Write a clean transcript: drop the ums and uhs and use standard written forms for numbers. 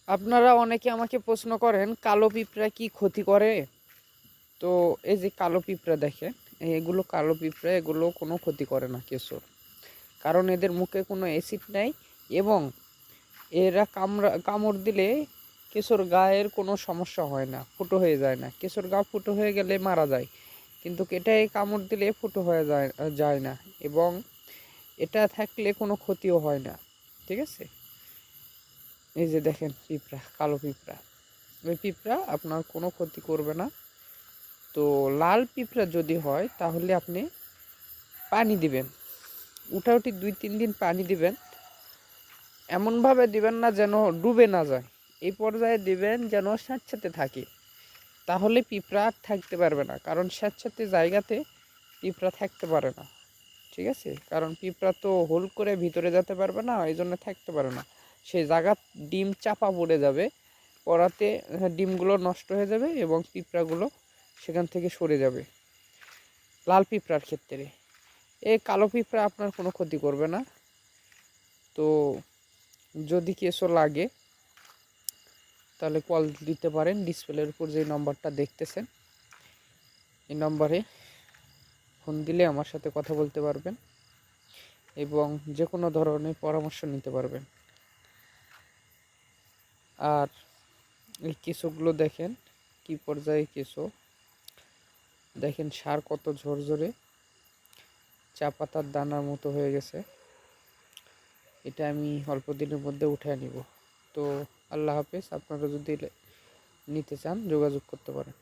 আপনারা অনেকে আমাকে প্রশ্ন করেন কালো পিঁপড়া কি ক্ষতি করে। তো এই যে কালো পিঁপড়া দেখেন, এগুলো কালো পিঁপড়া, এগুলো কোনো ক্ষতি করে না কেঁচোর, কারণ এদের মুখে কোনো অ্যাসিড নাই এবং এরা কামড় দিলে কেঁচোর গায়ের কোনো সমস্যা হয় না, ফুটো হয়ে যায় না। কেঁচোর গা ফুটো হয়ে গেলে মারা যায়, কিন্তু এটাই কামড় দিলে ফুটো হয়ে যায় না, এবং এটা থাকলে কোনো ক্ষতিও হয় না। ঠিক আছে, এই যে দেখেন পিঁপড়া, কালো পিঁপড়া, ওই পিঁপড়া আপনার কোনো ক্ষতি করবে না। তো লাল পিঁপড়া যদি হয় তাহলে আপনি পানি দিবেন, উঠাউঠি 2-3 দিন পানি দিবেন। এমনভাবে দিবেন না যেন ডুবে না যায়, এই পর্যায়ে দিবেন যেন স্যাঁতস্যাঁতে থাকে, তাহলে পিঁপড়া আর থাকতে পারবে না, কারণ স্যাঁতস্যাঁতে জায়গাতে পিঁপড়া থাকতে পারে না। ঠিক আছে, কারণ পিঁপড়া তো হোল করে ভিতরে যেতে পারবে না, এই জন্য থাকতে পারে না। সেই জায়গা ডিম চাপা পড়ে যাবে, পড়াতে ডিমগুলো নষ্ট হয়ে যাবে এবং পিঁপড়াগুলো সেখান থেকে সরে যাবে। লাল পিঁপড়ার ক্ষেত্রে এই কালো পিঁপড়া আপনার কোনো ক্ষতি করবে না। তো যদি কেঁচো লাগে তাহলে কল দিতে পারেন, ডিসপ্লের উপর যে নম্বরটা দেখতেছেন এই নম্বরে ফোন দিলে আমার সাথে কথা বলতে পারবেন এবং যে কোনো ধরনের পরামর্শ নিতে পারবেন। আর এই কেঁচোগুলো দেখেন কি পর্যায়ে কেঁচো, দেখেন সার কত ঝরঝরে, চা পাতার দানার মতো হয়ে গেছে। এটা আমি অল্প দিনের মধ্যে উঠিয়ে নিব। তো আল্লাহ হাফেজ, আপনারা যদি নিতে চান যোগাযোগ করতে পারেন।